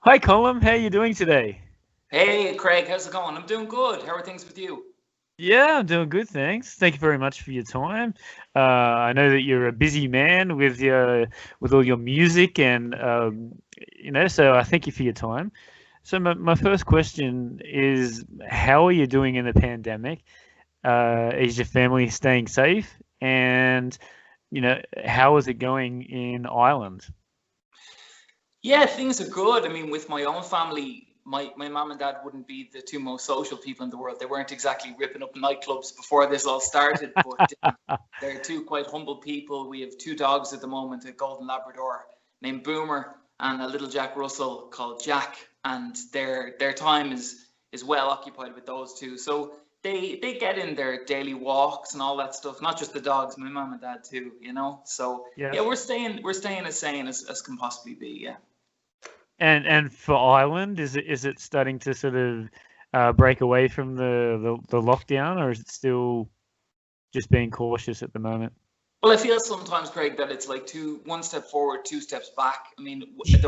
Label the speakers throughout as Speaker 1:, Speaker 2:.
Speaker 1: Hi, Colm. How are you doing today?
Speaker 2: Hey, Craig, how's it going? I'm doing good. How are things with you?
Speaker 1: Yeah, I'm doing good, thanks. Thank you very much for your time. I know that you're a busy man with all your music and so I thank you for your time. So my first question is, how are you doing in the pandemic? Is your family staying safe? And how is it going in Ireland?
Speaker 2: Yeah, things are good. I mean, with my own family, my mom and dad wouldn't be the two most social people in the world. They weren't exactly ripping up nightclubs before this all started, but they're two quite humble people. We have two dogs at the moment, a golden Labrador named Boomer and a little Jack Russell called Jack, and their time is well occupied with those two. So they get in their daily walks and all that stuff. Not just the dogs, my mom and dad too, you know. So yeah,
Speaker 1: Yes.
Speaker 2: we're staying as sane as can possibly be. Yeah.
Speaker 1: And for Ireland, is it starting to sort of break away from the lockdown, or is it still just being cautious at the moment?
Speaker 2: Well, I feel sometimes, Craig, that it's like one step forward, two steps back. I mean,
Speaker 1: Yes.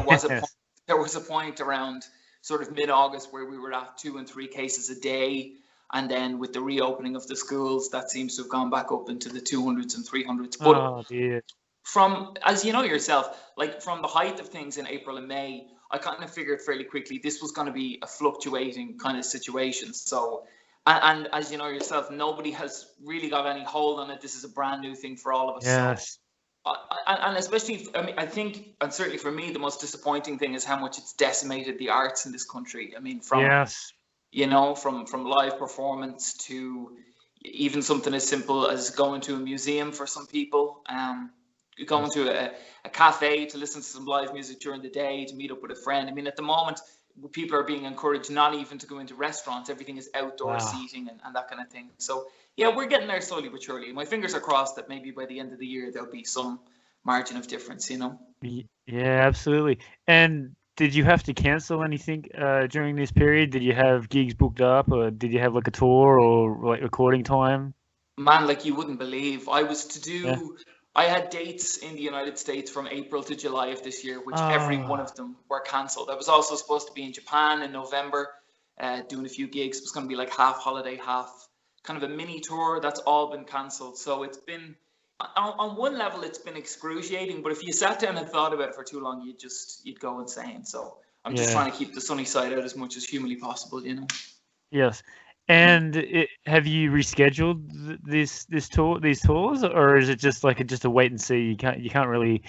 Speaker 2: there was a point around sort of mid-August where we were at 2 and 3 cases a day, and then with the reopening of the schools, that seems to have gone back up into the 200s and 300s. But
Speaker 1: Oh dear.
Speaker 2: from, as you know yourself, like from the height of things in April and May, I kind of figured fairly quickly this was going to be a fluctuating kind of situation. So, and as you know yourself, nobody has really got any hold on it. This is a brand new thing for all of us. So,
Speaker 1: Yes.
Speaker 2: and especially, I mean, I think, and certainly for me, the most disappointing thing is how much it's decimated the arts in this country. I mean,
Speaker 1: Yes.
Speaker 2: from live performance to even something as simple as going to a museum for some people. Going
Speaker 1: Yes.
Speaker 2: to a cafe to listen to some live music during the day, to meet up with a friend. I mean, at the moment, people are being encouraged not even to go into restaurants. Everything is outdoor
Speaker 1: Wow.
Speaker 2: seating and that kind of thing. So, yeah, we're getting there slowly but surely. My fingers are crossed that maybe by the end of the year, there'll be some margin of difference, you know?
Speaker 1: Yeah, absolutely. And did you have to cancel anything during this period? Did you have gigs booked up, or did you have like a tour or like recording time?
Speaker 2: Man, like you wouldn't believe.
Speaker 1: Yeah.
Speaker 2: I had dates in the United States from April to July of this year, which every one
Speaker 1: Ah.
Speaker 2: of them were cancelled. I was also supposed to be in Japan in November, doing a few gigs. It was going to be like half holiday, half kind of a mini tour. That's all been cancelled. So it's been, on one level, it's been excruciating. But if you sat down and thought about it for too long, you'd go insane. So I'm just
Speaker 1: Yeah.
Speaker 2: trying to keep the sunny side out as much as humanly possible, you know.
Speaker 1: Yes.
Speaker 2: Mm.
Speaker 1: And have you rescheduled these tours, or is it just like just a wait and see? You can't really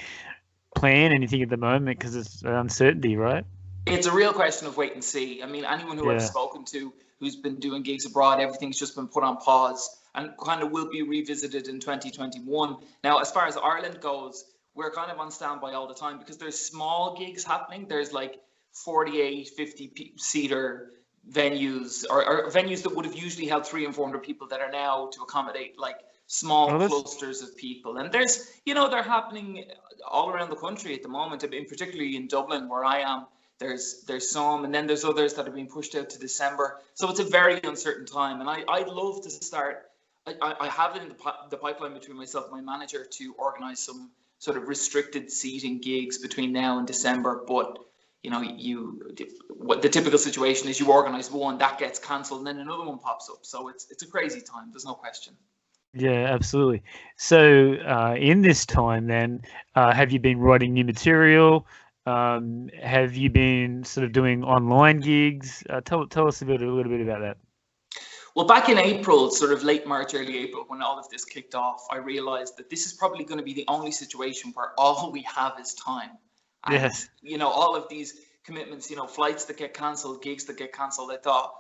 Speaker 1: plan anything at the moment because it's uncertainty, right?
Speaker 2: It's a real question of wait and see. I mean, anyone who I've
Speaker 1: Yeah.
Speaker 2: spoken to who's been doing gigs abroad, everything's just been put on pause and kind of will be revisited in 2021. Now, as far as Ireland goes, we're kind of on standby all the time because there's small gigs happening. There's like 48, 50 seater venues or venues that would have usually held 300 and 400 people that are now to accommodate like small
Speaker 1: Oh, that's
Speaker 2: clusters of people. And they're happening all around the country at the moment, in particularly in Dublin where I am. There's some, and then there's others that are being pushed out to December. So it's a very uncertain time, and I'd love to start. I have it in the pipeline between myself and my manager to organise some sort of restricted seating gigs between now and December. But what the typical situation is, you organise one that gets cancelled, and then another one pops up. So it's a crazy time. There's no question.
Speaker 1: Yeah, absolutely. So, in this time, then, have you been writing new material? Have you been sort of doing online gigs? Tell us a little bit about that.
Speaker 2: Well, back in April, sort of late March, early April, when all of this kicked off, I realized that this is probably going to be the only situation where all we have is time. And,
Speaker 1: Yes.
Speaker 2: all of these commitments, flights that get cancelled, gigs that get cancelled, I thought,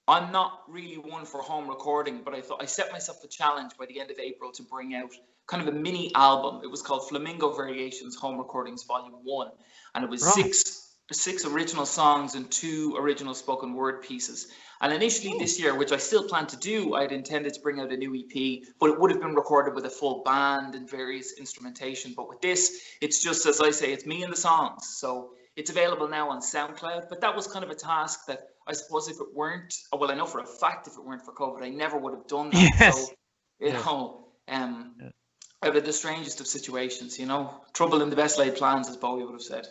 Speaker 2: I'm not really one for home recording, but I thought I set myself a challenge by the end of April to bring out kind of a mini album. It was called Flamingo Variations Home Recordings Volume 1. And it was
Speaker 1: Right.
Speaker 2: six original songs and two original spoken word pieces. And initially
Speaker 1: Oh.
Speaker 2: this year, which I still plan to do, I'd intended to bring out a new EP, but it would have been recorded with a full band and various instrumentation. But with this, it's just, as I say, it's me and the songs. So it's available now on SoundCloud. But that was kind of a task that I suppose if it weren't, well, I know for a fact if it weren't for COVID, I never would have done that. So,
Speaker 1: Yes.
Speaker 2: you
Speaker 1: Yes.
Speaker 2: know, um,
Speaker 1: Yeah.
Speaker 2: out of the strangest of situations, trouble in the best laid plans, as Bowie would have said.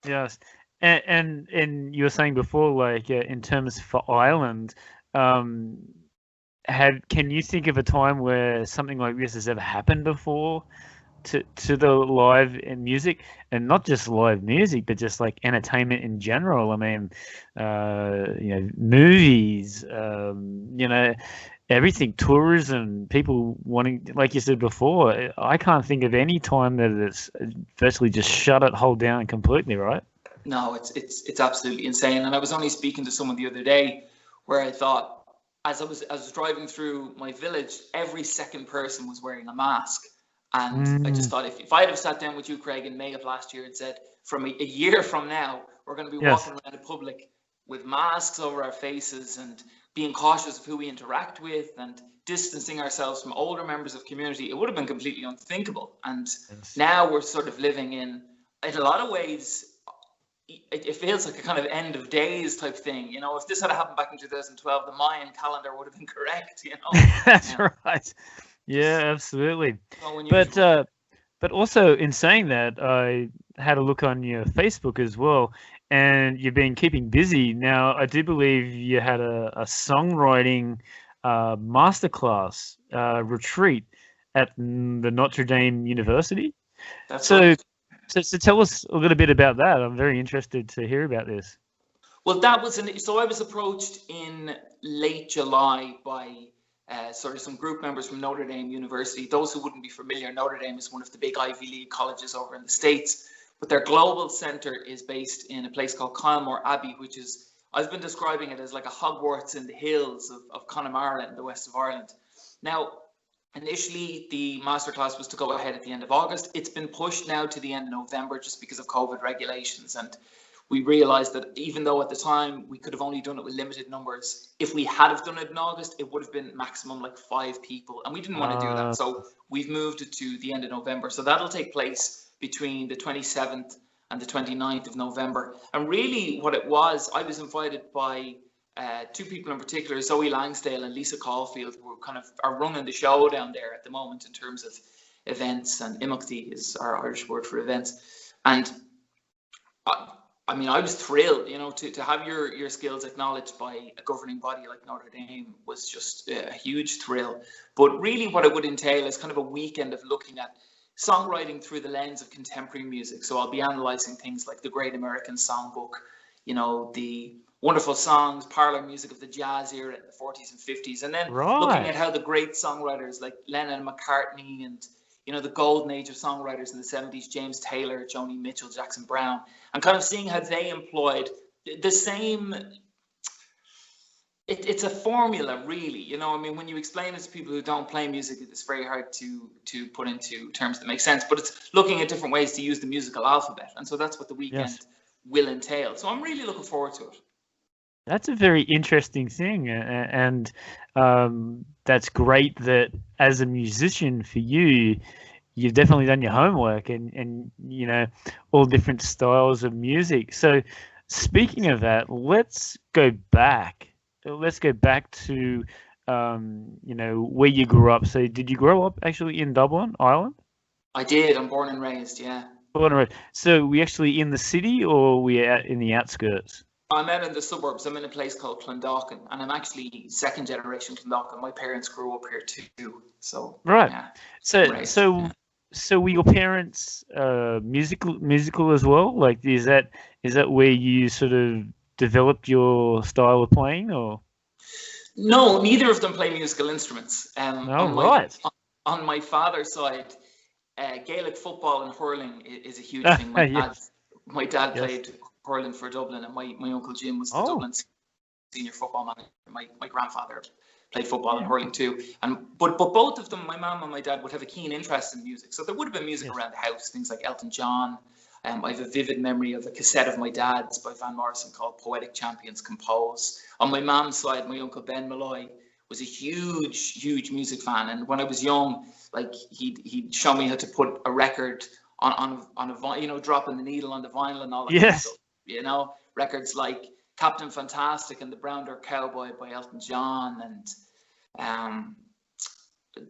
Speaker 1: Yes. And you were saying before, like in terms for Ireland, um, can you think of a time where something like this has ever happened before to the live and music, and not just live music, but just like entertainment in general? I mean, movies, everything, tourism, people wanting, like you said before. I can't think of any time that it's virtually just shut it whole down completely, right?
Speaker 2: No, it's absolutely insane. And I was only speaking to someone the other day where I thought, as I was driving through my village, every second person was wearing a mask. And I just thought, if I'd have sat down with you, Craig, in May of last year and said, from a year from now, we're going to be
Speaker 1: Yes.
Speaker 2: walking around in public with masks over our faces and being cautious of who we interact with and distancing ourselves from older members of community, it would have been completely unthinkable. And
Speaker 1: Yes.
Speaker 2: now we're sort of living in a lot of ways, it feels like a kind of end of days type thing. You know, if this had happened back in 2012, the Mayan calendar would have been correct, you know.
Speaker 1: That's right. Yeah, absolutely.
Speaker 2: So
Speaker 1: But but also in saying that, I had a look on your Facebook as well, and you've been keeping busy. Now, I do believe you had a songwriting masterclass retreat at the Notre Dame University.
Speaker 2: that's
Speaker 1: So,
Speaker 2: right.
Speaker 1: so tell us a little bit about that. I'm very interested to hear about this.
Speaker 2: Well, that was so I was approached in late July by sort of some group members from Notre Dame University. Those who wouldn't be familiar, Notre Dame is one of the big Ivy League colleges over in the States, but their global center is based in a place called Kylemore Abbey, which is, I've been describing it as like a Hogwarts in the hills of Connemara in the west of Ireland. Now, initially, the masterclass was to go ahead at the end of August. It's been pushed now to the end of November just because of COVID regulations. And we realized that even though at the time we could have only done it with limited numbers, if we had have done it in August, it would have been maximum like 5 people. And we didn't want to do that. So we've moved it to the end of November. So that'll take place between the 27th and the 29th of November. And really what it was, I was invited by two people in particular, Zoe Langsdale and Lisa Caulfield, who are running the show down there at the moment in terms of events, and Imachtaí is our Irish word for events. And I mean, I was thrilled, you know, to have your skills acknowledged by a governing body like Notre Dame was just a huge thrill. But really what it would entail is kind of a weekend of looking at songwriting through the lens of contemporary music. So I'll be analysing things like the Great American Songbook, you know, the wonderful songs, parlor music of the jazz era in the 40s and 50s, and then looking at how the great songwriters like Lennon and McCartney and, you know, the golden age of songwriters in the 70s, James Taylor, Joni Mitchell, Jackson Browne, and kind of seeing how they employed the same. It's a formula, really. You know, I mean, when you explain it to people who don't play music, it's very hard to put into terms that make sense. But it's looking at different ways to use the musical alphabet, and so that's what the weekend will entail. So I'm really looking forward to it.
Speaker 1: That's a very interesting thing, and that's great that as a musician for you, you've definitely done your homework and you know, all different styles of music. So speaking of that, let's go back. Let's go back to you know, where you grew up. So did you grow up actually in Dublin, Ireland?
Speaker 2: I did. I'm born and raised, yeah.
Speaker 1: Born and raised. So we actually in the city, or we out in the outskirts?
Speaker 2: I'm out in the suburbs. I'm in a place called Clondalkin, and I'm actually second generation Clondalkin. My parents grew up here too. So
Speaker 1: right.
Speaker 2: Yeah,
Speaker 1: So were your parents musical as well? Like, is that where you sort of developed your style of playing, or?
Speaker 2: No, neither of them play musical instruments. On my father's side, Gaelic football and hurling is a huge thing. My dad played hurling for Dublin, and my uncle Jim was the Dublin senior football manager. My grandfather played football and hurling too. But both of them, my mum and my dad, would have a keen interest in music. So there would have been music around the house, things like Elton John. I have a vivid memory of a cassette of my dad's by Van Morrison called Poetic Champions Compose. On my mum's side, my uncle Ben Malloy was a huge music fan. And when I was young, like he'd show me how to put a record on a vinyl, you know, dropping the needle on the vinyl and all that kind of stuff. You know, records like Captain Fantastic and the Brown Dirt Cowboy by Elton John, and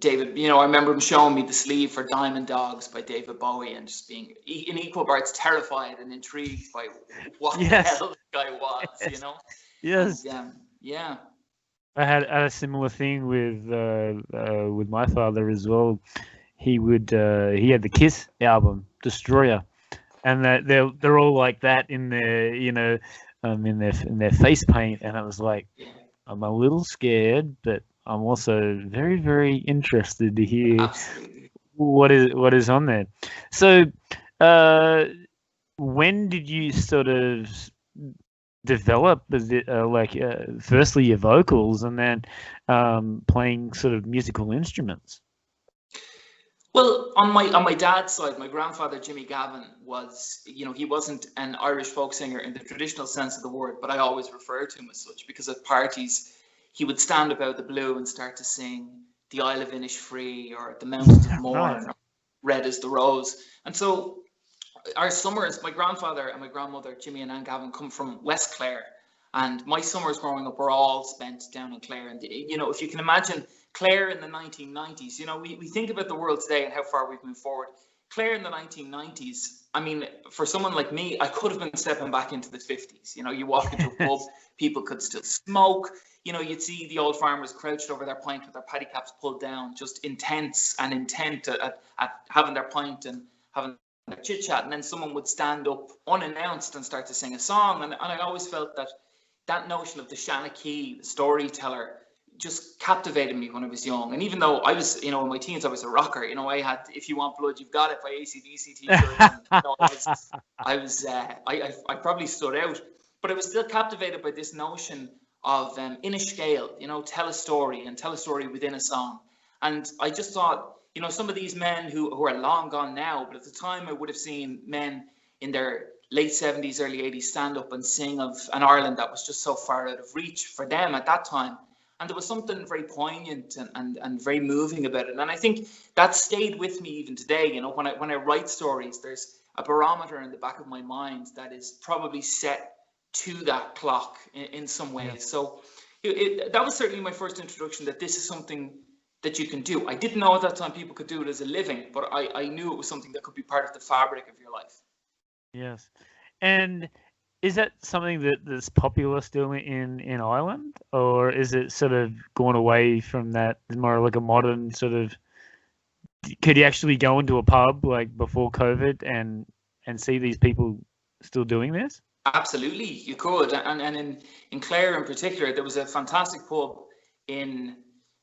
Speaker 2: David, I remember him showing me the sleeve for Diamond Dogs by David Bowie and just being in equal parts terrified and intrigued by what the hell the guy was,
Speaker 1: Yes.
Speaker 2: And yeah.
Speaker 1: I had a similar thing with my father as well. He had the Kiss album, Destroyer, and that they're all like that in their in their face paint, and I was like, I'm a little scared, but I'm also very, very interested to hear
Speaker 2: Absolutely.
Speaker 1: what is on there. So, when did you sort of develop firstly your vocals and then playing sort of musical instruments?
Speaker 2: Well, on my dad's side, my grandfather Jimmy Gavin was, he wasn't an Irish folk singer in the traditional sense of the word, but I always refer to him as such because at parties he would stand up out the blue and start to sing "The Isle of Innisfree" or "The Mountains of Mourne," or "Red as the Rose." And so our summers, my grandfather and my grandmother Jimmy and Ann Gavin come from West Clare, and my summers growing up were all spent down in Clare. And if you can imagine Clare in the 1990s, we think about the world today and how far we've moved forward. Clare in the 1990s, I mean, for someone like me, I could have been stepping back into the 50s. You walk into a pub, people could still smoke. You'd see the old farmers crouched over their pint with their paddy caps pulled down, just intense and intent at having their pint and having their chit chat. And then someone would stand up unannounced and start to sing a song. And I always felt that notion of the Shanachie, the storyteller, just captivated me when I was young. And even though I was, in my teens, I was a rocker. I had "If You Want Blood, You've Got It" by AC/DC t-shirt. I probably stood out, but I was still captivated by this notion of in a scale, tell a story and tell a story within a song. And I just thought, some of these men who are long gone now, but at the time I would have seen men in their late 70s, early 80s stand up and sing of an Ireland that was just so far out of reach for them at that time. And there was something very poignant and very moving about it. And I think that stayed with me even today. When I write stories, there's a barometer in the back of my mind that is probably set to that clock in some ways. Yeah. So that was certainly my first introduction, that this is something that you can do. I didn't know at that time people could do it as a living, but I knew it was something that could be part of the fabric of your life.
Speaker 1: Yes. And is that something that's popular still in Ireland, or is it sort of gone away from that? More like a modern sort of. Could you actually go into a pub like before COVID and see these people still doing this?
Speaker 2: Absolutely, you could. And in Clare in particular, there was a fantastic pub in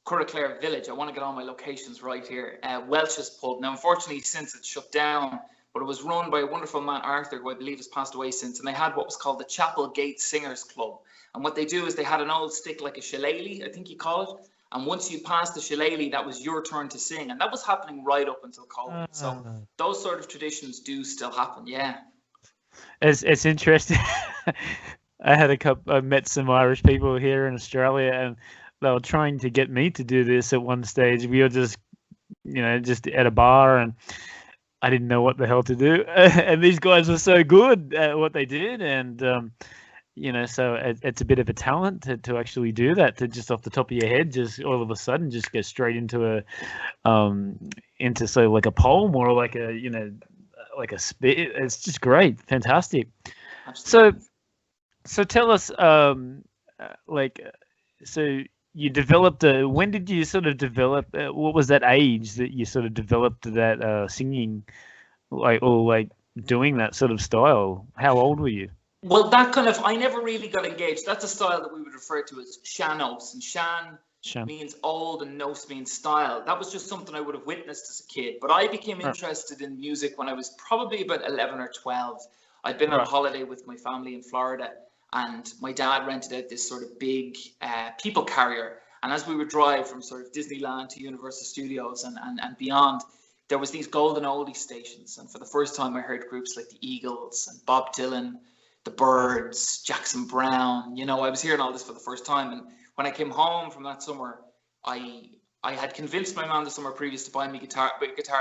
Speaker 2: Curraclare Village. I want to get all my locations right here. Welch's pub. Now, unfortunately, since it's shut down, but it was run by a wonderful man, Arthur, who I believe has passed away since. And they had what was called the Chapel Gate Singers Club. And what they do is they had an old stick like a shillelagh, I think you call it. And once you passed the shillelagh, that was your turn to sing. And that was happening right up until COVID. So those sort of traditions do still happen, yeah.
Speaker 1: It's interesting. I met some Irish people here in Australia, and they were trying to get me to do this at one stage. We were just at a bar, and I didn't know what the hell to do. And these guys were so good at what they did, and so it's a bit of a talent to actually do that, to just off the top of your head, just all of a sudden just go straight into like a poem or like a like a spit. It's just great, fantastic. Absolutely. So tell us, so you developed when did you sort of develop? What was that age that you sort of developed that singing, or doing that sort of style? How old were you?
Speaker 2: Well, I never really got engaged. That's a style that we would refer to as sean-os, and sean means old and nos means style. That was just something I would have witnessed as a kid. But I became interested in music when I was probably about 11 or 12. I'd been on a holiday with my family in Florida, and my dad rented out this sort of big people carrier. And as we would drive from sort of Disneyland to Universal Studios and beyond, there was these golden oldie stations. And for the first time, I heard groups like the Eagles and Bob Dylan, the Byrds, Jackson Browne. I was hearing all this for the first time. And when I came home from that summer, I had convinced my mom the summer previous to buy me a guitar,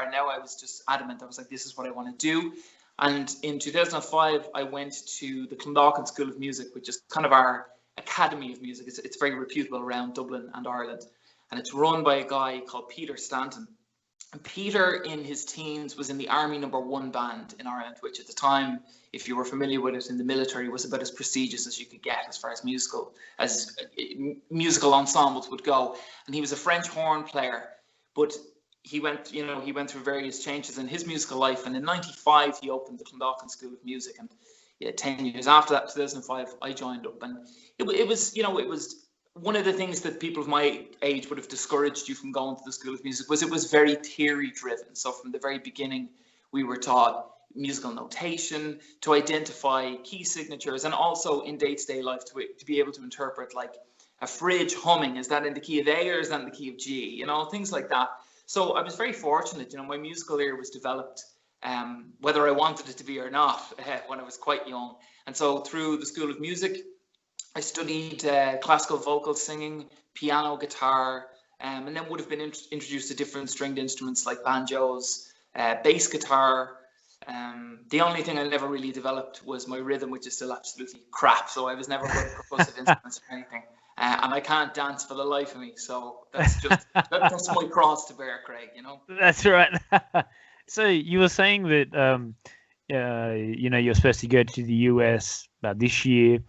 Speaker 2: and now I was just adamant. I was like, this is what I want to do. And in 2005, I went to the Clondalkin School of Music, which is kind of our academy of music. It's very reputable around Dublin and Ireland. and it's run by a guy called Peter Stanton. And Peter, in his teens, was in the Army #1 band in Ireland, which at the time, if you were familiar with it in the military, was about as prestigious as you could get as far as musical ensembles would go. And he was a French horn player, but he went through various changes in his musical life. And in '95, he opened the Clondalkin School of Music. And 10 years after that, 2005, I joined up. And it was one of the things that people of my age would have discouraged you from going to the School of Music was it was very theory driven. So from the very beginning, we were taught musical notation, to identify key signatures, and also in day-to-day life to be able to interpret, like, a fridge humming. Is that in the key of A or is that in the key of G? Things like that. So I was very fortunate. My musical ear was developed, whether I wanted it to be or not, when I was quite young. And so through the School of Music, I studied classical vocal singing, piano, guitar, and then would have been introduced to different stringed instruments like banjos, bass guitar. The only thing I never really developed was my rhythm, which is still absolutely crap. So I was never good at percussive instruments or anything. And I can't dance for the life of me. So that's my cross to bear, Craig,
Speaker 1: That's right. So you were saying that, you're supposed to go to the US this year.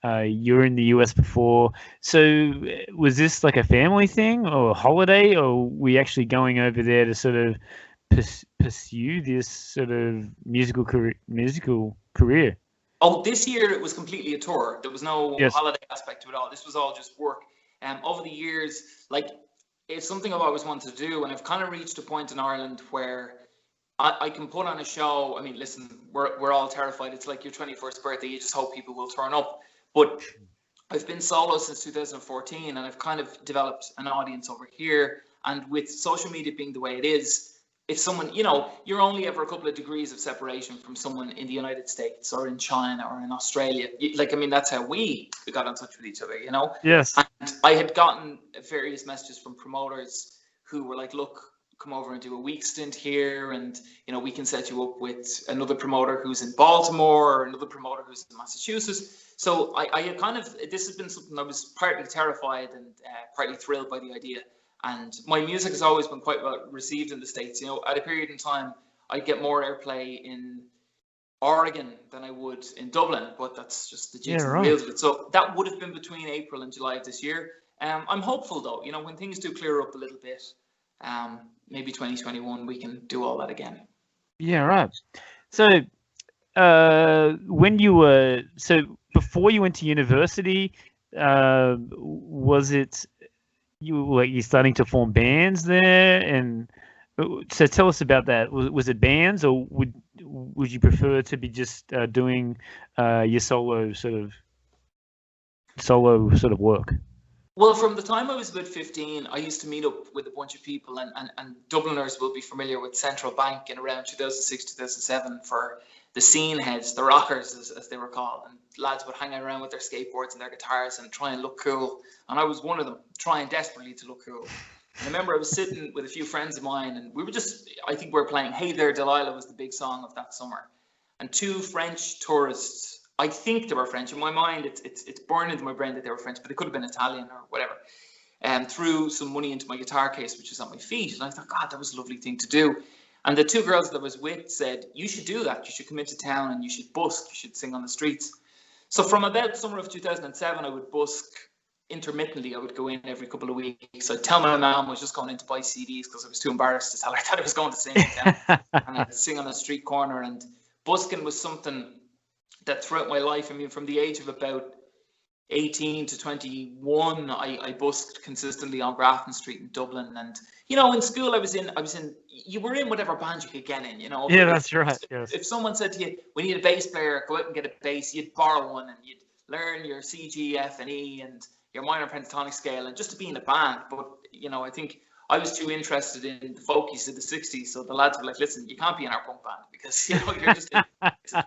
Speaker 1: You were in the US before. So was this like a family thing or a holiday, or were you actually going over there to sort of pursue this sort of musical career?
Speaker 2: Oh, this year it was completely a tour. There was no holiday aspect to it all. This was all just work. Over the years, like, it's something I've always wanted to do, and I've kind of reached a point in Ireland where I can put on a show. I mean, listen, we're all terrified. It's like your 21st birthday. You just hope people will turn up. But I've been solo since 2014, and I've kind of developed an audience over here. And with social media being the way it is, if someone, you're only ever a couple of degrees of separation from someone in the United States or in China or in Australia. That's how we got in touch with each other,
Speaker 1: Yes.
Speaker 2: And I had gotten various messages from promoters who were like, look, come over and do a week stint here, and we can set you up with another promoter who's in Baltimore or another promoter who's in Massachusetts. So I had this has been something I was partly terrified and partly thrilled by the idea. And my music has always been quite well received in the States. At a period in time, I'd get more airplay in Oregon than I would in Dublin, but that's just the jigs and reels of it. So that would have been between April and July of this year. I'm hopeful though, when things do clear up a little bit, maybe 2021 we can do all that again.
Speaker 1: Yeah, right. So before you went to university, was it you're starting to form bands there? And so tell us about that. Was it bands, or would you prefer to be just doing your solo sort of work?
Speaker 2: Well, from the time I was about 15, I used to meet up with a bunch of people, and Dubliners will be familiar with Central Bank in around 2006, 2007 for the scene heads, the rockers as they were called, and lads would hang around with their skateboards and their guitars and try and look cool. And I was one of them, trying desperately to look cool. And I remember I was sitting with a few friends of mine, and I think we were playing Hey There Delilah was the big song of that summer. And two French tourists, I think they were French. In my mind, it's burned into my brain that they were French, but they could have been Italian or whatever. Threw some money into my guitar case, which was at my feet. And I thought, God, that was a lovely thing to do. And the two girls that I was with said, you should do that. You should come into town and you should busk. You should sing on the streets. So from about summer of 2007, I would busk intermittently. I would go in every couple of weeks. I'd tell my mom I was just going in to buy CDs because I was too embarrassed to tell her that I was going to sing. And I'd sing on a street corner. And busking was something that throughout my life, from the age of about 18 to 21, I busked consistently on Grafton Street in Dublin. And in school I was in you were in whatever band you could get in,
Speaker 1: Yeah, that's right. Yes.
Speaker 2: If someone said to you, we need a bass player, go out and get a bass, you'd borrow one and you'd learn your C, G, F and E and your minor pentatonic scale and just to be in a band. But I think I was too interested in the folkies of the 60s, so the lads were like, listen, you can't be in our punk band because you're just in wrong stuff.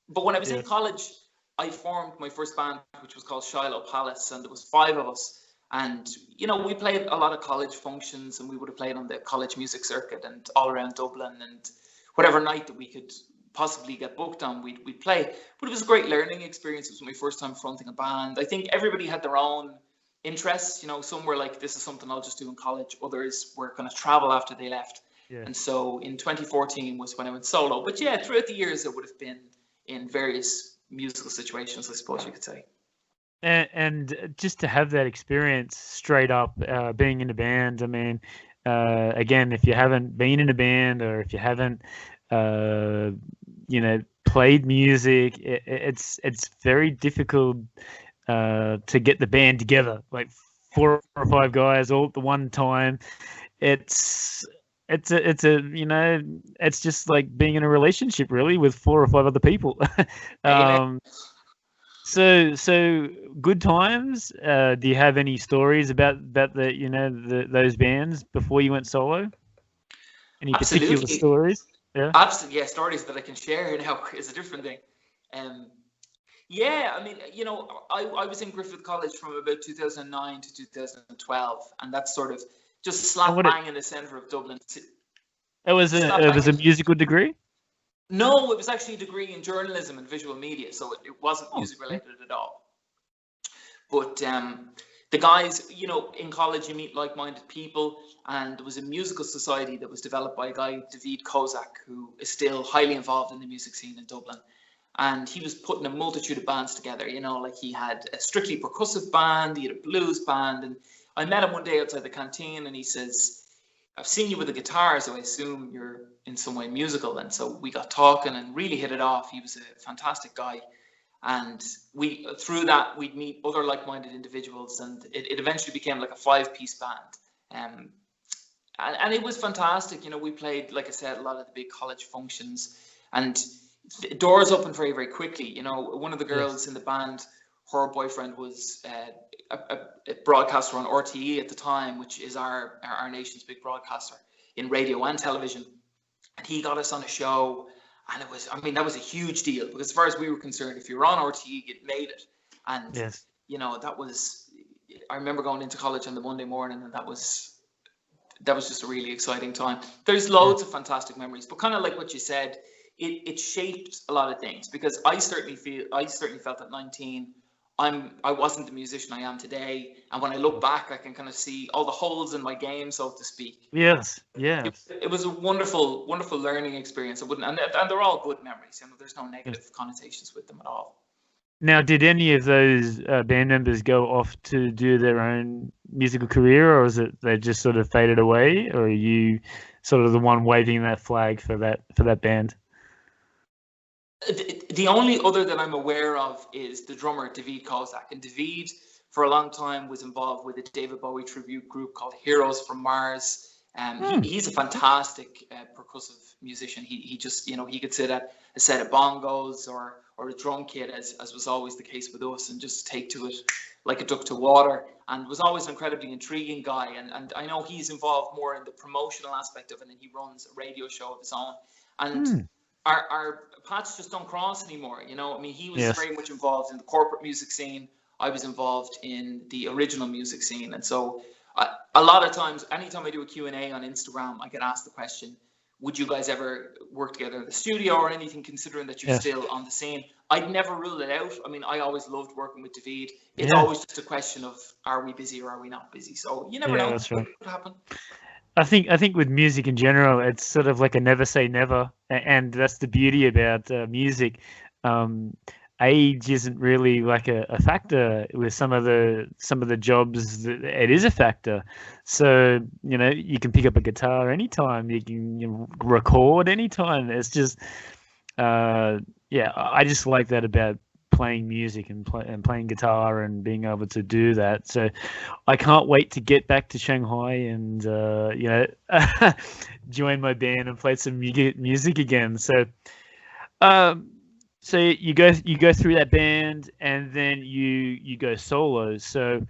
Speaker 2: But when I was in college, I formed my first band, which was called Shiloh Palace, and there was 5 of us. And, we played a lot of college functions, and we would have played on the college music circuit and all around Dublin, and whatever night that we could possibly get booked on, we'd play. But it was a great learning experience. It was my first time fronting a band. I think everybody had their own interests. You know, some were like, this is something I'll just do in college. Others were going to travel after they left.
Speaker 1: Yeah.
Speaker 2: And so in 2014 was when I went solo. But yeah, throughout the years, it would have been in various musical situations, I suppose you could say.
Speaker 1: And just to have that experience straight up, being in a band, I mean, again, if you haven't been in a band or if you haven't, played music, it's very difficult to get the band together, like 4 or 5 guys all at the one time. It's just like being in a relationship really with 4 or 5 other people. So good times. Do you have any stories about those bands before you went solo? Any particular stories? Yeah.
Speaker 2: Absolutely, yeah. Stories that I can share now is a different thing. Yeah, I mean, I was in Griffith College from about 2009 to 2012, and that's sort of just slap bang in the centre of Dublin.
Speaker 1: It was a musical degree?
Speaker 2: No, it was actually a degree in journalism and visual media, so it wasn't music related at all. But the guys, in college you meet like-minded people, and there was a musical society that was developed by a guy, David Kozak, who is still highly involved in the music scene in Dublin. And he was putting a multitude of bands together, like he had a strictly percussive band, he had a blues band, and I met him one day outside the canteen, and he says, I've seen you with a guitar, so I assume you're in some way musical. And so we got talking and really hit it off. He was a fantastic guy. And through that, we'd meet other like-minded individuals, and it eventually became like a 5-piece band. And it was fantastic. We played, like I said, a lot of the big college functions, and doors opened very, very quickly. One of the girls in the band, her boyfriend was a broadcaster on RTE at the time, which is our nation's big broadcaster in radio and television. And he got us on a show, and that was a huge deal, because as far as we were concerned, if you were on RTE, you'd made it. And that was, I remember going into college on the Monday morning, and that was just a really exciting time. There's loads of fantastic memories, but kind of like what you said, it shaped a lot of things, because I certainly felt at 19 I wasn't the musician I am today, and when I look back, I can kind of see all the holes in my game, so to speak.
Speaker 1: Yes.
Speaker 2: It was a wonderful, wonderful learning experience. And they're all good memories. There's no negative connotations with them at all.
Speaker 1: Now, did any of those band members go off to do their own musical career, or is it they just sort of faded away, or are you sort of the one waving that flag for that band?
Speaker 2: The only other that I'm aware of is the drummer, David Kozak. And David, for a long time, was involved with a David Bowie tribute group called Heroes from Mars. He's a fantastic percussive musician. He just, he could sit at a set of bongos or a drum kit, as was always the case with us, and just take to it like a duck to water, and was always an incredibly intriguing guy. And I know he's involved more in the promotional aspect of it, and he runs a radio show of his own. And our paths just don't cross anymore. He was very much involved in the corporate music scene. I was involved in the original music scene. And so a lot of times, anytime I do a Q&A on Instagram, I get asked the question, would you guys ever work together in the studio or anything, considering that you're still on the scene? I'd never rule it out. I always loved working with David. It's always just a question of, are we busy or are we not busy? So you never know what could happen.
Speaker 1: I think with music in general, it's sort of like a never say never, and that's the beauty about music. Age isn't really like a factor with some of the jobs. It is a factor. So you can pick up a guitar anytime. You can record anytime. It's just I just like that about playing music and playing guitar and being able to do that. So I can't wait to get back to Shanghai and join my band and play some music again. So so you go through that band, and then you go solo. So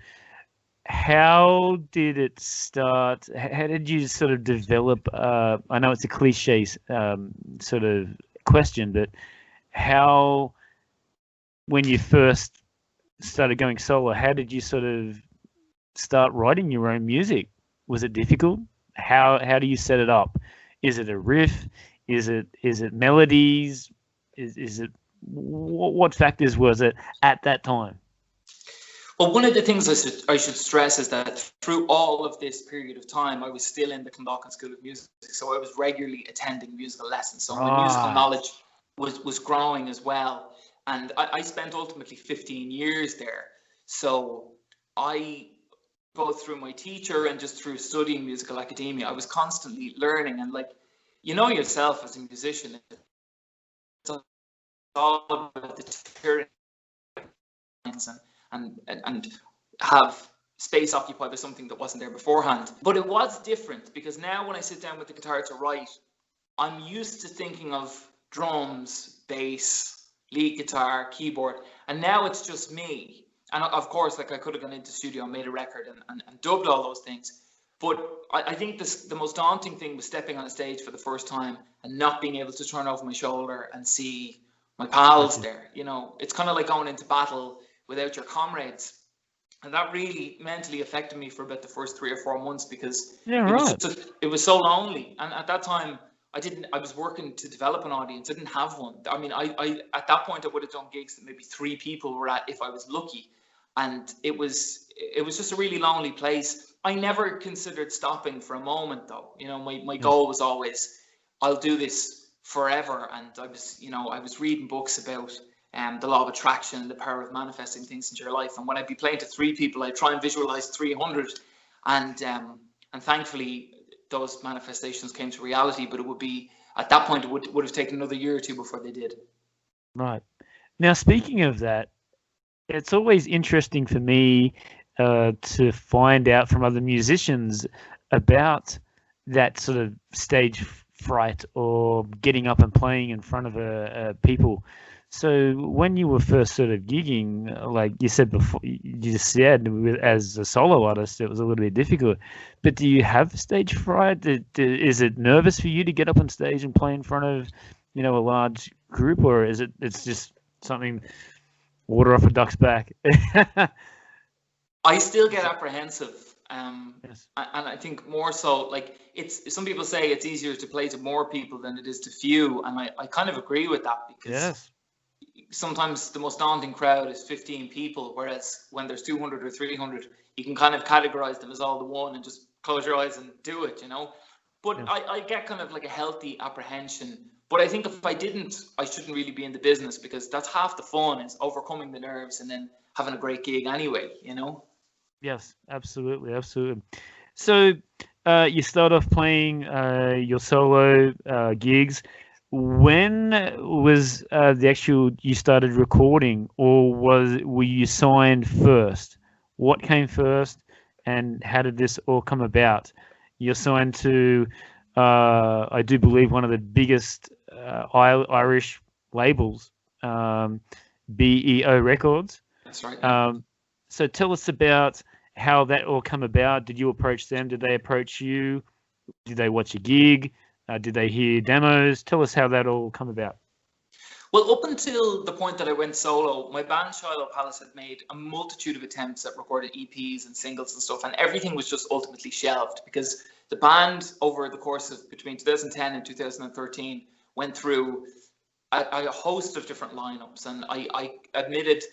Speaker 1: how did it start? How did you sort of develop? I know it's a cliche sort of question, but how, when you first started going solo, how did you sort of start writing your own music? Was it difficult? How do you set it up? Is it a riff? Is it melodies? Is it what factors was it at that time?
Speaker 2: Well, one of the things I should stress is that through all of this period of time, I was still in the Clondalkin School of Music, so I was regularly attending musical lessons. So my musical knowledge was growing as well, and I spent ultimately 15 years there. So I, both through my teacher and just through studying musical academia, I was constantly learning. And like, you know yourself as a musician, it's all about the theory and have space occupied by something that wasn't there beforehand. But it was different because now when I sit down with the guitar to write, I'm used to thinking of drums, bass, lead guitar, keyboard, and now it's just me. And of course, like I could have gone into the studio and made a record and dubbed all those things. But I think the most daunting thing was stepping on a stage for the first time and not being able to turn over my shoulder and see my pals there. You know, it's kind of like going into battle without your comrades. And that really mentally affected me for about the first 3 or 4 months because it was so lonely. And at that time, I was working to develop an audience. I didn't have one. I mean, I at that point, I would have done gigs that maybe 3 people were at if I was lucky. And it was just a really lonely place. I never considered stopping for a moment, though. You know, my goal was always, I'll do this forever. And I was reading books about the law of attraction and the power of manifesting things into your life. And when I'd be playing to 3 people, I'd try and visualize 300. And thankfully, those manifestations came to reality. But it would be, at that point, it would have taken another year or 2 before they did.
Speaker 1: Right. Now, speaking of that, it's always interesting for me to find out from other musicians about that sort of stage fright or getting up and playing in front of people. So when you were first sort of gigging, like you said before, you just said as a solo artist, it was a little bit difficult. But do you have stage fright? Is it nervous for you to get up on stage and play in front of, a large group, or it's just something water off a duck's back?
Speaker 2: I still get apprehensive.
Speaker 1: Yes.
Speaker 2: And I think more so, like, some people say it's easier to play to more people than it is to few. And I kind of agree with that because sometimes the most daunting crowd is 15 people, whereas when there's 200 or 300, you can kind of categorize them as all the one and just close your eyes and do it, But I get kind of like a healthy apprehension. But I think if I didn't, I shouldn't really be in the business because that's half the fun, is overcoming the nerves and then having a great gig anyway, Yes,
Speaker 1: absolutely. So you start off playing your solo gigs. When was you started recording, or were you signed first? What came first, and how did this all come about? You're signed to, I do believe, one of the biggest Irish labels, BEO Records.
Speaker 2: That's right.
Speaker 1: So tell us about how that all come about. Did you approach them? Did they approach you? Did they watch a gig? Did they hear demos? Tell us how that all come about.
Speaker 2: Well, up until the point that I went solo, my band Shiloh Palace had made a multitude of attempts at recording EPs and singles and stuff, and everything was just ultimately shelved because the band, over the course of between 2010 and 2013, went through a host of different lineups. And I admitted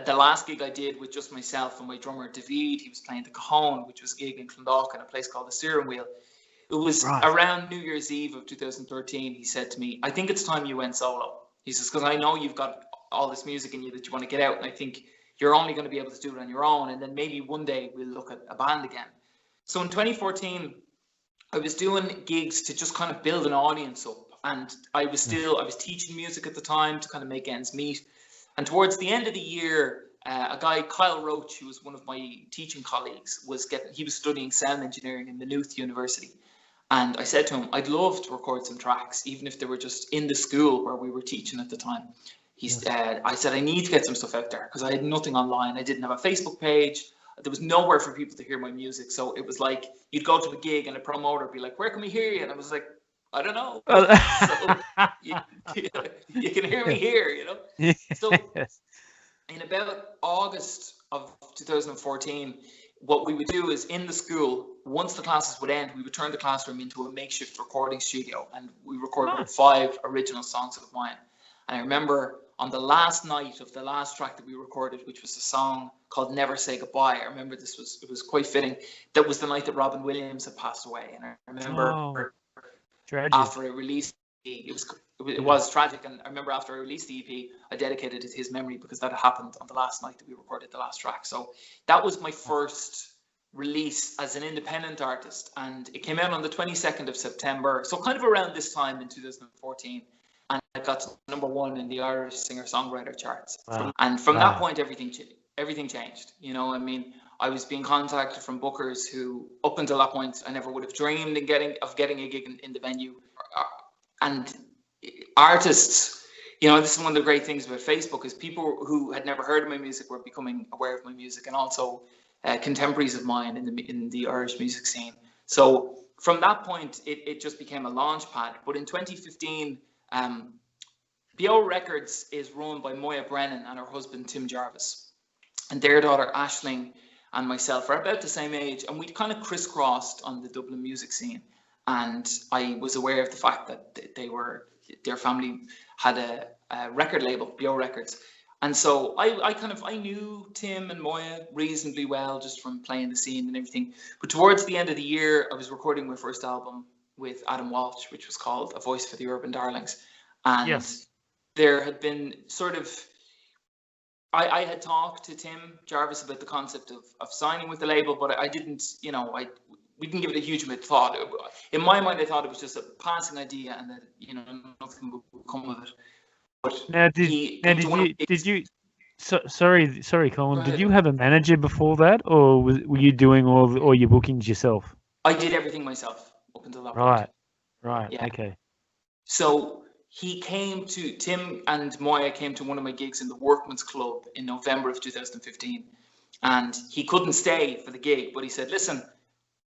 Speaker 2: the last gig I did with just myself and my drummer David, he was playing the Cajon, which was a gig in Clondalkin, a place called the Steering Wheel. It was around New Year's Eve of 2013. He said to me, I think it's time you went solo. He says, because I know you've got all this music in you that you want to get out, and I think you're only going to be able to do it on your own, and then maybe one day we'll look at a band again. So in 2014, I was doing gigs to just kind of build an audience up, and I was teaching music at the time to kind of make ends meet. And towards the end of the year, a guy, Kyle Roach, who was one of my teaching colleagues, he was studying sound engineering in Maynooth University. And I said to him, I'd love to record some tracks, even if they were just in the school where we were teaching at the time. I said, I need to get some stuff out there because I had nothing online. I didn't have a Facebook page. There was nowhere for people to hear my music. So it was like, you'd go to a gig and a promoter would be like, where can we hear you? And I was like, I don't know. So you can hear me here, So in about August of 2014, what we would do is in the school, once the classes would end, we would turn the classroom into a makeshift recording studio, and we recorded 5 original songs of mine. And I remember on the last night of the last track that we recorded, which was a song called Never Say Goodbye. I remember it was quite fitting. That was the night that Robin Williams had passed away. And I remember after I released it was tragic. And I remember after I released the EP, I dedicated it to his memory because that happened on the last night that we recorded the last track. So that was my first release as an independent artist, and it came out on the 22nd of September, so kind of around this time in 2014, and I got to #1 in the Irish singer-songwriter charts. And from that point, everything changed. You know, I mean, I was being contacted from bookers who, up until that point, I never would have dreamed of getting a gig in the venue. And artists, you know, this is one of the great things about Facebook, is people who had never heard of my music were becoming aware of my music, and also contemporaries of mine in the Irish music scene. So from that point, it just became a launch pad. But in 2015, BEO Records is run by Moya Brennan and her husband Tim Jarvis, and their daughter Aisling and myself are about the same age, and we'd kind of crisscrossed on the Dublin music scene. And I was aware of the fact that their family had a record label, BEO Records. And so I knew Tim and Moya reasonably well just from playing the scene and everything. But towards the end of the year, I was recording my first album with Adam Walsh, which was called A Voice for the Urban Darlings. And there had been sort of, I had talked to Tim Jarvis about the concept of signing with the label, but I didn't, you know, we didn't give it a huge amount of thought. In my mind, I thought it was just a passing idea and that, you know, nothing would come of it. But
Speaker 1: now, did you? Sorry, Colin. Did you have a manager before that, or were you doing all your bookings yourself?
Speaker 2: I did everything myself up until that point.
Speaker 1: Right.
Speaker 2: Yeah.
Speaker 1: Okay.
Speaker 2: So Tim and Moya came to one of my gigs in the Workman's Club in November of 2015, and he couldn't stay for the gig, but he said, "Listen,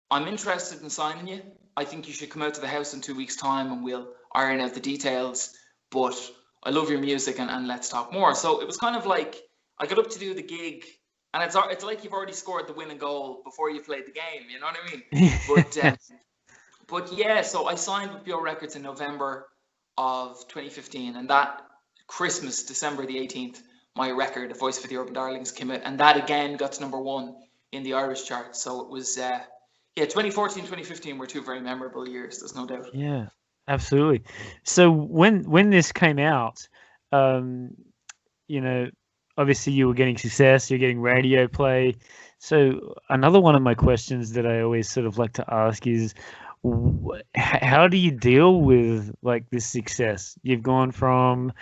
Speaker 2: I'm interested in signing you. I think you should come out to the house in 2 weeks' time, and we'll iron out the details. But I love your music, and let's talk more." So it was kind of like I got up to do the gig, and it's like you've already scored the winning goal before you played the game. You know what I mean? But yeah, so I signed with BEO Records in November of 2015, and that Christmas, December the 18th, my record, A Voice for the Urban Darlings, came out, and that again got to #1 in the Irish charts. So it was 2014, 2015 were two very memorable years. There's no doubt.
Speaker 1: Yeah. Absolutely. So when this came out, you know, obviously you were getting success, you're getting radio play. So another one of my questions that I always sort of like to ask is, how do you deal with like this success? You've gone from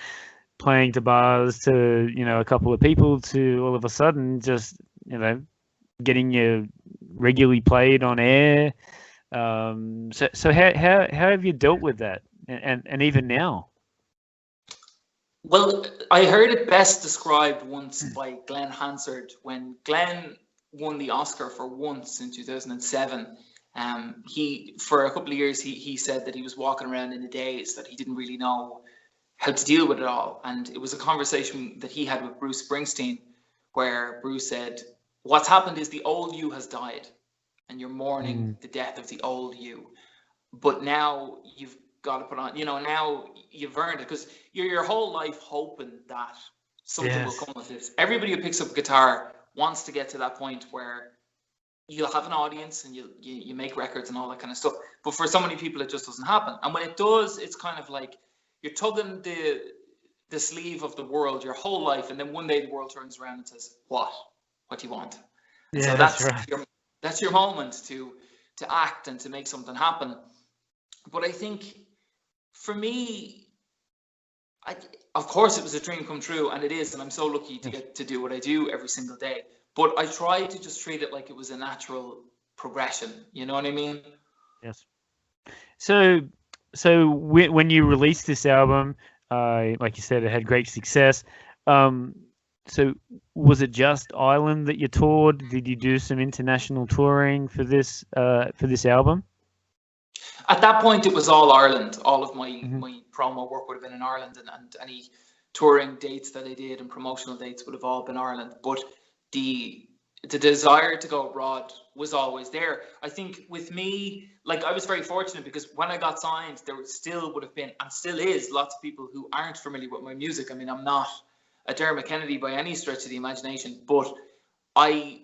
Speaker 1: playing to bars to, you know, a couple of people to all of a sudden just, you know, getting you regularly played on air. So how have you dealt with that, and even now?
Speaker 2: Well, I heard it best described once by Glenn Hansard when Glenn won the Oscar for Once in 2007. For a couple of years he said that he was walking around in a daze, that he didn't really know how to deal with it all, and it was a conversation that he had with Bruce Springsteen, where Bruce said, "What's happened is the old you has died, and you're mourning the death of the old you. But now you've got to put on, you know, now you've earned it, because you're your whole life hoping that something will come of this. Everybody who picks up a guitar wants to get to that point where you'll have an audience and you make records and all that kind of stuff. But for so many people, it just doesn't happen. And when it does, it's kind of like you're tugging the sleeve of the world your whole life, and then one day the world turns around and says, what do you want?" And so that's right. That's your moment to act and to make something happen. But I think for me, of course it was a dream come true, and it is, and I'm so lucky to get to do what I do every single day. But I try to just treat it like it was a natural progression. You know what I mean?
Speaker 1: Yes. So when you released this album, like you said, it had great success. So was it just Ireland that you toured? Did you do some international touring for this album?
Speaker 2: At that point, it was all Ireland. All of my promo work would have been in Ireland, and any touring dates that I did and promotional dates would have all been Ireland. But the the desire to go abroad was always there. I think with me, like, I was very fortunate because when I got signed, there still would have been, and still is, lots of people who aren't familiar with my music. I mean, I'm not a Dermot Kennedy by any stretch of the imagination, but I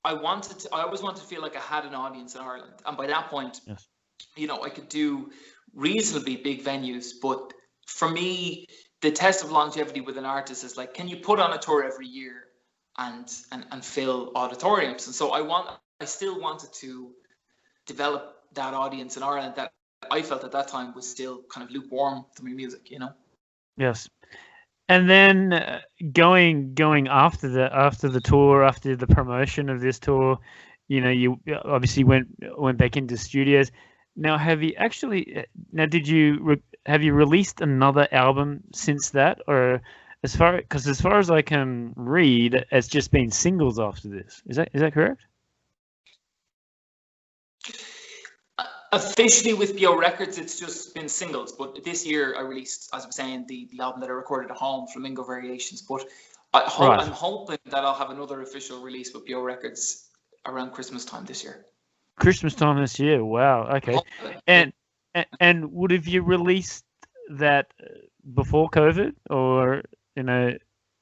Speaker 2: always wanted to feel like I had an audience in Ireland. And by that point,
Speaker 1: Yes.
Speaker 2: you know, I could do reasonably big venues. But for me, the test of longevity with an artist is like, can you put on a tour every year and fill auditoriums? And so I still wanted to develop that audience in Ireland that I felt at that time was still kind of lukewarm to my music, you know?
Speaker 1: Yes. And then going after the tour, after the promotion of this tour, you know, you obviously went back into studios. Now, have you released another album since that, or as far as I can read, it's just been singles after this. Is that correct?
Speaker 2: Officially with BEO Records, it's just been singles. But this year I released, as I was saying, the album that I recorded at home, Flamingo Variations. But I'm hoping that I'll have another official release with BEO Records around Christmas time this year.
Speaker 1: Christmas time this year. Wow. Okay. And would have you released that before COVID, or, you know,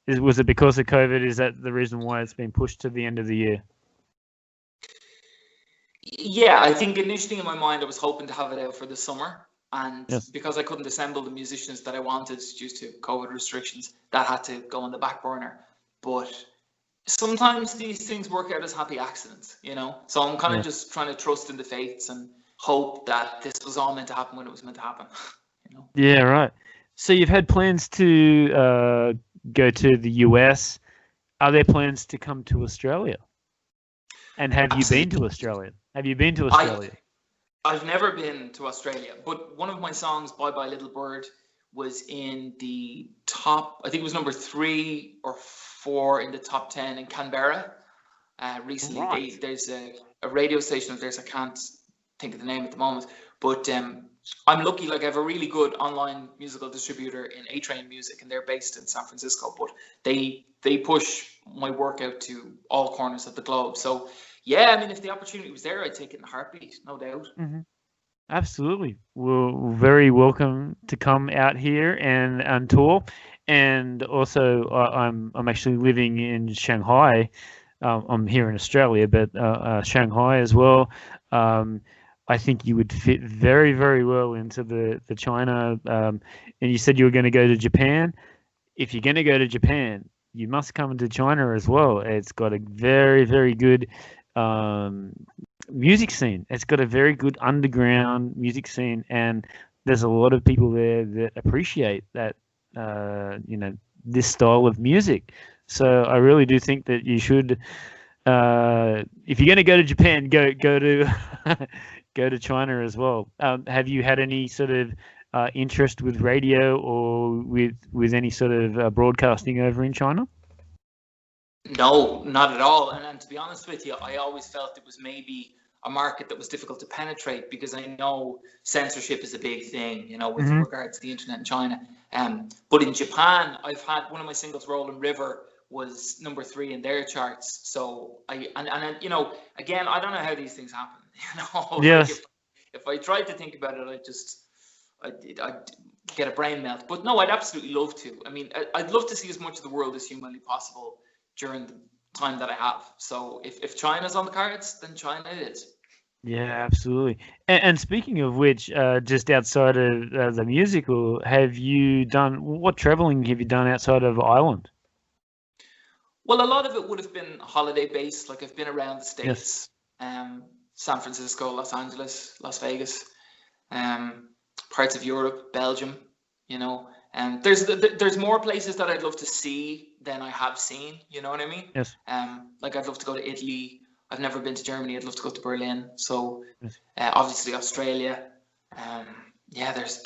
Speaker 1: was it because of COVID? Is that the reason why it's been pushed to the end of the year?
Speaker 2: Yeah, I think initially in my mind I was hoping to have it out for the summer, and
Speaker 1: Yes.
Speaker 2: because I couldn't assemble the musicians that I wanted due to COVID restrictions, that had to go on the back burner. But sometimes these things work out as happy accidents, you know? So I'm kind of just trying to trust in the fates and hope that this was all meant to happen when it was meant to happen, you know?
Speaker 1: Yeah, right. So you've had plans to go to the US. Are there plans to come to Australia? And have you been to Australia? Have you been to Australia?
Speaker 2: I've never been to Australia, but one of my songs, Bye Bye Little Bird, was in the top, I think it was number 3 or 4 in the top 10 in Canberra recently.
Speaker 1: Right.
Speaker 2: There's a radio station of theirs, I can't think of the name at the moment, but I'm lucky, like I have a really good online musical distributor in A-Train Music, and they're based in San Francisco, but they push my work out to all corners of the globe. So yeah, I mean, if the opportunity was there, I'd take it in a heartbeat, no doubt.
Speaker 1: Mm-hmm. Absolutely. We're very welcome to come out here and tour. And also, I'm actually living in Shanghai. I'm here in Australia, but Shanghai as well. I think you would fit very, very well into the China. And you said you were going to go to Japan. If you're going to go to Japan, you must come to China as well. It's got a very, very good music scene. It's got a very good underground music scene, and there's a lot of people there that appreciate that, you know, this style of music. So I really do think that you should, if you're going to go to Japan, go to go to China as well. Have you had any sort of interest with radio or with any sort of broadcasting over in China?
Speaker 2: No, not at all. And to be honest with you, I always felt it was maybe a market that was difficult to penetrate, because I know censorship is a big thing, you know, with regards to the internet in China. But in Japan, I've had one of my singles, Rolling River, was number 3 in their charts. So and you know, again, I don't know how these things happen. You know,
Speaker 1: yes.
Speaker 2: Like if I tried to think about it, I'd get a brain melt. But no, I'd absolutely love to. I mean, I'd love to see as much of the world as humanly possible during the time that I have. So if China's on the cards, then China it is.
Speaker 1: Yeah, absolutely. And speaking of which, just outside of the musical, what traveling have you done outside of Ireland?
Speaker 2: Well, a lot of it would have been holiday based. Like I've been around the States,
Speaker 1: Yes.
Speaker 2: San Francisco, Los Angeles, Las Vegas, parts of Europe, Belgium, you know. And there's more places that I'd love to see than I have seen, you know what I mean?
Speaker 1: Yes.
Speaker 2: Like I'd love to go to Italy. I've never been to Germany. I'd love to go to Berlin. So
Speaker 1: Yes.
Speaker 2: Obviously Australia. Yeah, there's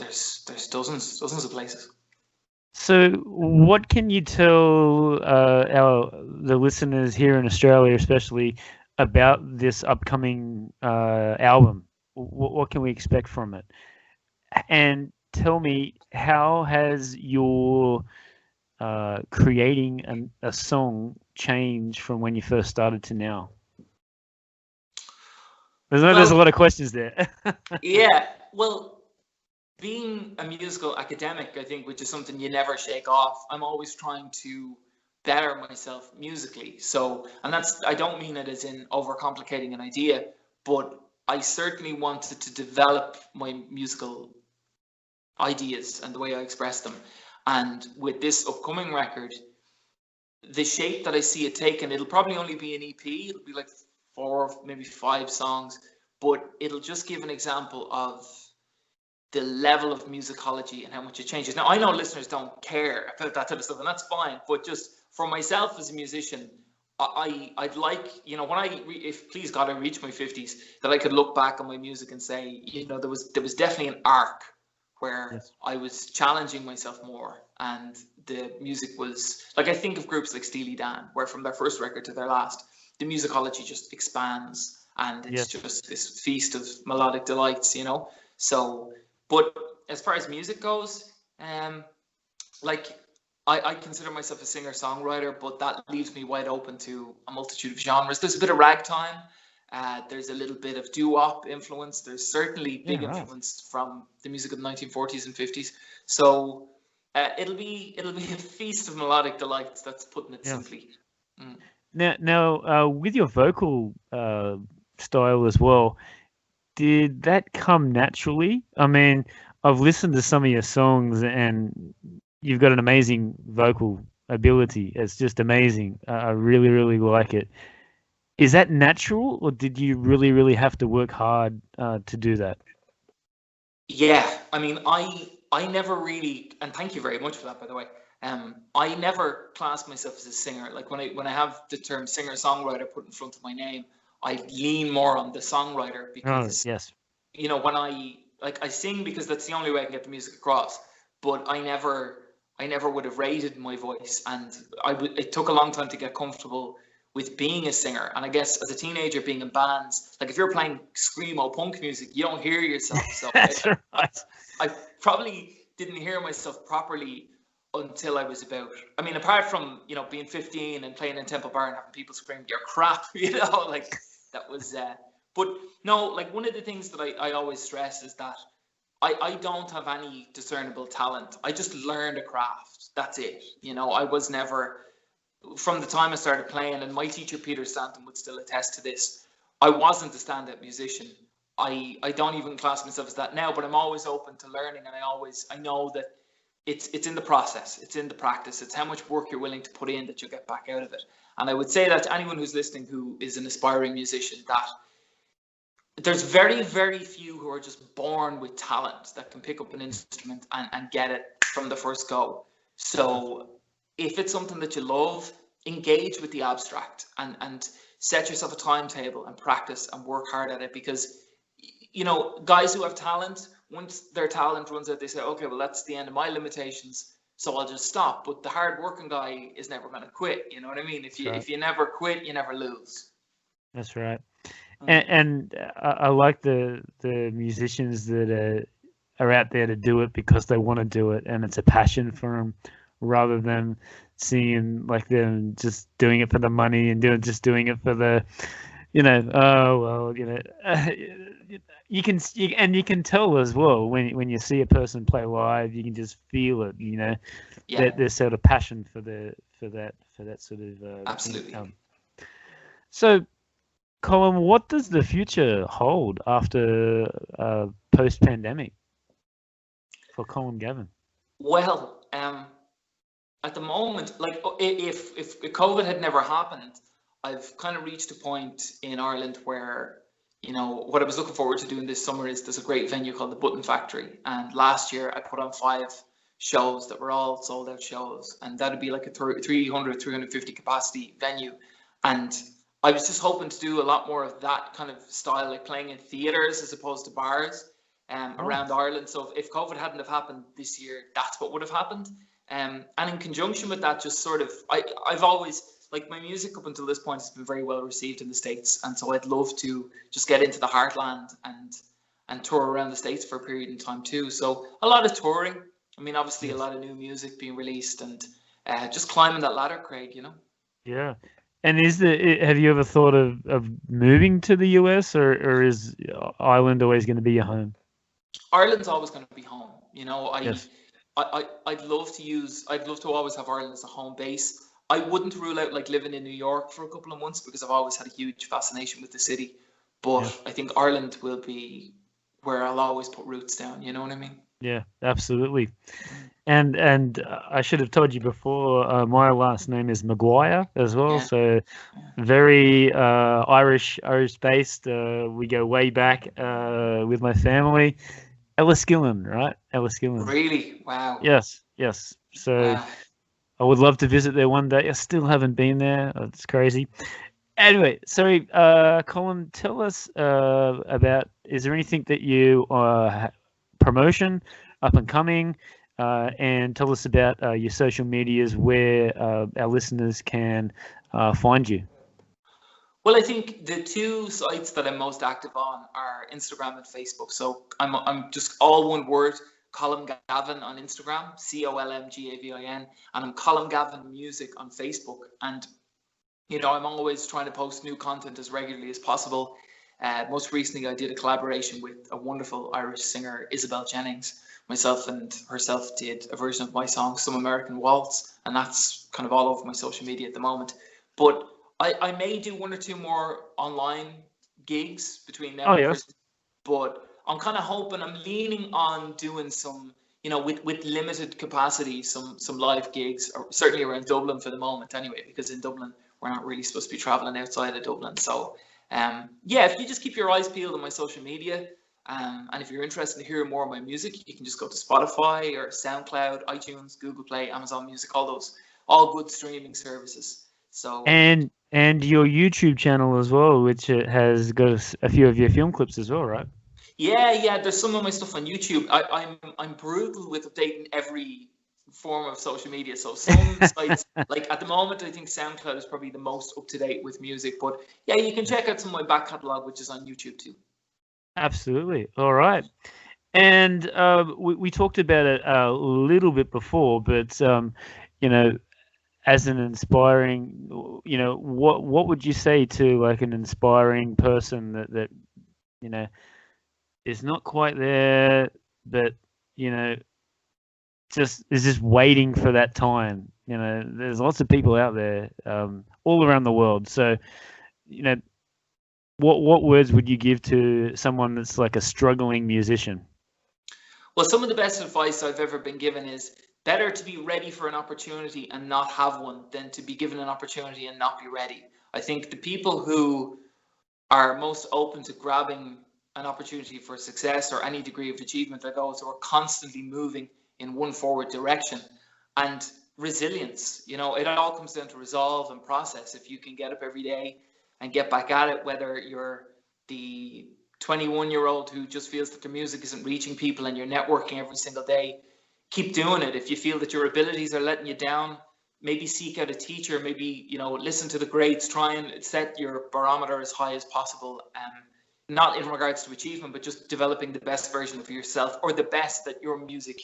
Speaker 2: dozens of places.
Speaker 1: So what can you tell the listeners here in Australia, especially, about this upcoming album? What can we expect from it? And tell me, how has your creating a song change from when you first started to now? There's a lot of questions there.
Speaker 2: Yeah, well, being a musical academic, I think, which is something you never shake off, I'm always trying to better myself musically. So, and I don't mean it as in overcomplicating an idea, but I certainly wanted to develop my musical ideas and the way I express them. And with this upcoming record, the shape that I see it taking, it'll probably only be an EP. It'll be like 4, maybe 5 songs, but it'll just give an example of the level of musicology and how much it changes. Now, I know listeners don't care about that type of stuff, and that's fine. But just for myself as a musician, I'd like, you know, when if please God, I reach my 50s, that I could look back on my music and say, you know, there was definitely an arc where
Speaker 1: Yes.
Speaker 2: I was challenging myself more, and the music was like, I think of groups like Steely Dan, where from their first record to their last, the musicology just expands, and it's
Speaker 1: Yes.
Speaker 2: just this feast of melodic delights, you know. So, but as far as music goes, like I consider myself a singer-songwriter, but that leaves me wide open to a multitude of genres. There's a bit of ragtime. There's a little bit of doo-wop influence. There's certainly big influence from the music of the 1940s and 50s. So it'll be a feast of melodic delights. That's putting it simply.
Speaker 1: Now, with your vocal style as well, did that come naturally? I mean, I've listened to some of your songs, and you've got an amazing vocal ability. It's just amazing. I really, really like it. Is that natural, or did you really, really have to work hard to do that?
Speaker 2: Yeah, I mean, I never really, and thank you very much for that, by the way. I never classed myself as a singer. Like when I have the term singer-songwriter put in front of my name, I lean more on the songwriter, because
Speaker 1: yes,
Speaker 2: you know, when I sing because that's the only way I can get the music across. But I never would have rated my voice, and it took a long time to get comfortable with being a singer. And I guess as a teenager, being in bands, like if you're playing screamo punk music, you don't hear yourself. So
Speaker 1: that's right.
Speaker 2: I probably didn't hear myself properly until I was about, I mean, apart from, you know, being 15 and playing in Temple Bar and having people scream, "You're crap," you know, like that was, but no, like one of the things that I always stress is that I don't have any discernible talent. I just learned a craft. That's it. You know, I was never, from the time I started playing, and my teacher Peter Stanton would still attest to this, I wasn't a stand-up musician. I don't even class myself as that now, but I'm always open to learning, and I know that it's in the process, it's in the practice, it's how much work you're willing to put in that you'll get back out of it. And I would say that to anyone who's listening who is an aspiring musician, that there's very, very few who are just born with talent that can pick up an instrument and get it from the first go. So if it's something that you love, engage with the abstract and set yourself a timetable and practice and work hard at it. Because, you know, guys who have talent, once their talent runs out, they say, okay, well, that's the end of my limitations, so I'll just stop. But the hard working guy is never going to quit. You know what I mean? If you never quit, you never lose.
Speaker 1: That's right. And I like the musicians that are out there to do it because they want to do it, and it's a passion for them, rather than seeing like them just doing it for the money and doing it for the, you know, oh well, you know, you can tell as well when you see a person play live, you can just feel it, you know, that there's sort of passion for that sort of
Speaker 2: absolutely
Speaker 1: income. So, Colm, what does the future hold after post-pandemic for Colm Gavin?
Speaker 2: Well, at the moment, like if COVID had never happened, I've kind of reached a point in Ireland where, you know, what I was looking forward to doing this summer is there's a great venue called the Button Factory, and last year I put on 5 shows that were all sold out shows, and that'd be like a 350 capacity venue, and I was just hoping to do a lot more of that kind of style, like playing in theatres as opposed to bars around Ireland. So if COVID hadn't have happened this year, that's what would have happened. And in conjunction with that, just sort of, I've always, like, my music up until this point has been very well received in the States. And so I'd love to just get into the heartland and tour around the States for a period in time too. So a lot of touring. I mean, obviously a lot of new music being released, and just climbing that ladder, Craig, you know?
Speaker 1: Yeah. And have you ever thought of moving to the US, or is Ireland always going to be your home?
Speaker 2: Ireland's always going to be home.
Speaker 1: Yes.
Speaker 2: I'd love to always have Ireland as a home base. I wouldn't rule out like living in New York for a couple of months because I've always had a huge fascination with the city.
Speaker 1: Yeah.
Speaker 2: But I think Ireland will be where I'll always put roots down. You know what I mean?
Speaker 1: Yeah, absolutely. And I should have told you before, my last name is Maguire as well,
Speaker 2: Yeah.
Speaker 1: so very Irish based. We go way back with my family. Enniskillen, right? Enniskillen.
Speaker 2: Really? Wow.
Speaker 1: Yes, yes. So
Speaker 2: Wow.
Speaker 1: I would love to visit there one day. I still haven't been there. It's crazy. Anyway, sorry, Colin, tell us about, is there anything that you promotion up and coming, and tell us about your social medias where our listeners can find you.
Speaker 2: Well, I think the two sites that I'm most active on are Instagram and Facebook. So I'm just all one word, Colm Gavin on Instagram, COLMGAVIN, and I'm Colm Gavin Music on Facebook. And I'm always trying to post new content as regularly as possible. Most recently, I did a collaboration with a wonderful Irish singer, Isabel Jennings. Myself and herself did a version of my song, Some American Waltz, and that's kind of all over my social media at the moment. But I may do one or two more online gigs between now
Speaker 1: Oh,
Speaker 2: and
Speaker 1: yes.
Speaker 2: Christmas, but I'm kind of hoping, I'm leaning on doing some, with limited capacity, some live gigs, or certainly around Dublin for the moment anyway, because in Dublin, we're not really supposed to be traveling outside of Dublin. So, yeah, if you just keep your eyes peeled on my social media, and if you're interested in hearing more of my music, you can just go to Spotify or SoundCloud, iTunes, Google Play, Amazon Music, all good streaming services. So,
Speaker 1: And your YouTube channel as well, which has got a few of your film clips as well, right?
Speaker 2: yeah, there's some of my stuff on YouTube. I'm brutal with updating every form of social media. So some sites, like at the moment, I think SoundCloud is probably the most up to date with music. But yeah, you can check out some of my back catalog, which is on YouTube too.
Speaker 1: Absolutely. All right. And we talked about it a little bit before, but you know, as an inspiring, what would you say to like an inspiring person that you know is not quite there, but you know just is just waiting for that time. There's lots of people out there, all around the world. So, you know, what words would you give to someone that's like a struggling musician?
Speaker 2: Well, some of the best advice I've ever been given is better to be ready for an opportunity and not have one than to be given an opportunity and not be ready. I think the people who are most open to grabbing an opportunity for success or any degree of achievement are those who are constantly moving in one forward direction. And resilience, it all comes down to resolve and process. If you can get up every day and get back at it, whether you're the 21-year-old who just feels that their music isn't reaching people and you're networking every single day, keep doing it. If you feel that your abilities are letting you down, maybe seek out a teacher, maybe, listen to the greats, try and set your barometer as high as possible. Not in regards to achievement, but just developing the best version of yourself, or the best that your music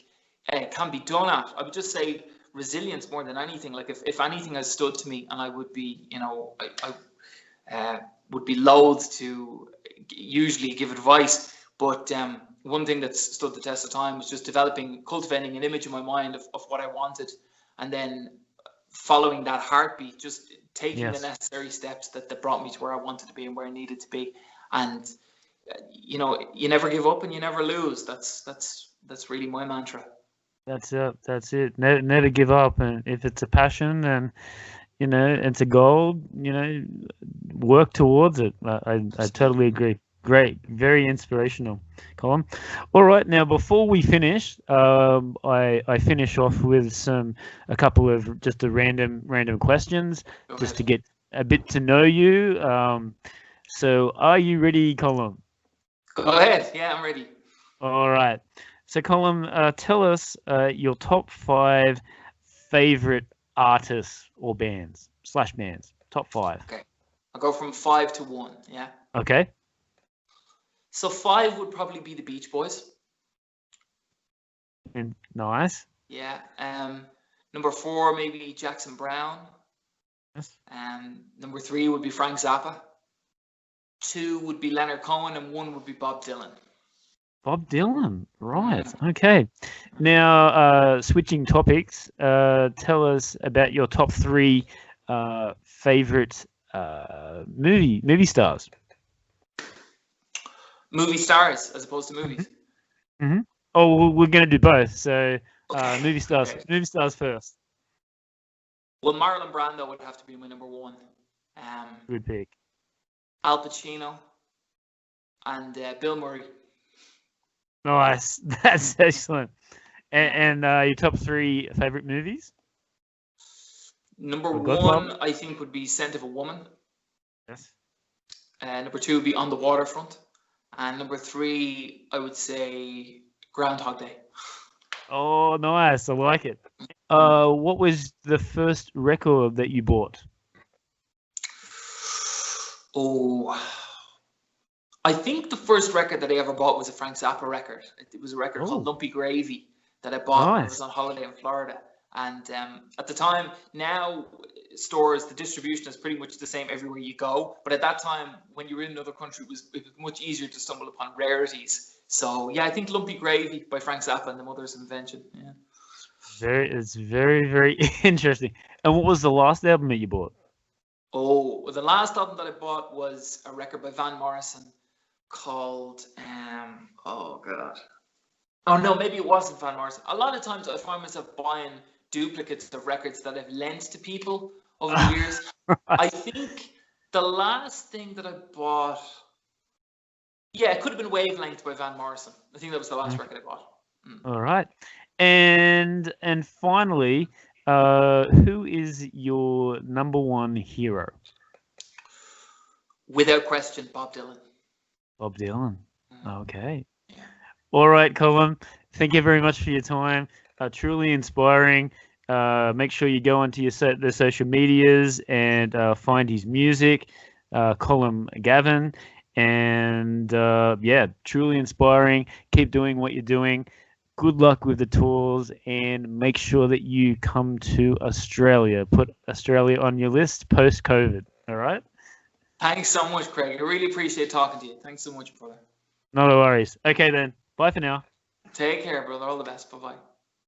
Speaker 2: can be done at. I would just say resilience more than anything. Like if anything has stood to me, and I would be, I would be loath to usually give advice, but one thing that stood the test of time was just cultivating an image in my mind of what I wanted, and then following that heartbeat, just taking the
Speaker 1: Yes.
Speaker 2: necessary steps that brought me to where I wanted to be and where I needed to be. And you never give up and you never lose. That's really my mantra.
Speaker 1: That's it. That's it. Never give up. And if it's a passion and it's a goal, work towards it. I totally agree. Great, very inspirational, Colin. All right, now before we finish, I finish off with a couple of just the random questions,
Speaker 2: Go
Speaker 1: just
Speaker 2: ahead.
Speaker 1: to get a bit to know you. So are you ready, Colin?
Speaker 2: Go ahead. Yeah, I'm ready.
Speaker 1: All right. So, Colin, tell us your top 5 favorite artists or bands. Top 5.
Speaker 2: Okay. I'll go from 5 to 1. Yeah.
Speaker 1: Okay.
Speaker 2: So 5 would probably be the Beach Boys.
Speaker 1: And nice.
Speaker 2: Yeah. Number 4, maybe Jackson Brown.
Speaker 1: Yes.
Speaker 2: Number 3 would be Frank Zappa. 2 would be Leonard Cohen, and 1 would be Bob Dylan.
Speaker 1: Bob Dylan, right? Okay. Now, switching topics. Tell us about your top 3 favorite movie stars.
Speaker 2: Movie stars as opposed to movies.
Speaker 1: Mm-hmm. Oh, we're going to do both. So,
Speaker 2: Okay.
Speaker 1: movie stars.
Speaker 2: Okay.
Speaker 1: Movie stars first.
Speaker 2: Well, Marlon Brando would have to be my number 1.
Speaker 1: Good pick.
Speaker 2: Al Pacino and Bill Murray.
Speaker 1: Nice. That's excellent. And your top 3 favorite movies?
Speaker 2: Number
Speaker 1: Good
Speaker 2: 1,
Speaker 1: club.
Speaker 2: I think, would be Scent of a Woman.
Speaker 1: Yes.
Speaker 2: Number 2 would be On the Waterfront. And number 3, I would say Groundhog Day.
Speaker 1: Oh, nice. I like it. What was the first record that you bought?
Speaker 2: Oh, I think the first record that I ever bought was a Frank Zappa record. It was a record called Lumpy Gravy that I bought when I was on holiday in Florida. And at the time, now stores, the distribution is pretty much the same everywhere you go. But at that time, when you were in another country, it was much easier to stumble upon rarities. So yeah, I think Lumpy Gravy by Frank Zappa and the Mothers of Invention. Yeah.
Speaker 1: It's very, very interesting. And what was the last album that you bought?
Speaker 2: Oh, the last album that I bought was a record by Van Morrison called oh god. Oh no, maybe it wasn't Van Morrison. A lot of times I find myself buying duplicates of records that I've lent to people over the years. I think the last thing that I bought, yeah, it could have been Wavelength by Van Morrison. I think that was the last record I bought.
Speaker 1: All right. And finally, who is your number 1 hero?
Speaker 2: Without question, Bob Dylan.
Speaker 1: Bob Dylan. Okay. Yeah. All right, Colm. Thank you very much for your time. Truly inspiring. Make sure you go onto the social medias and find his music, Colm Gavin. And yeah, truly inspiring. Keep doing what you're doing. Good luck with the tours, and make sure that you come to Australia. Put Australia on your list post-COVID. All right?
Speaker 2: Thanks so much, Craig. I really appreciate talking to you. Thanks so much, brother.
Speaker 1: No worries. Okay, then. Bye for now.
Speaker 2: Take care, brother. All the best. Bye-bye.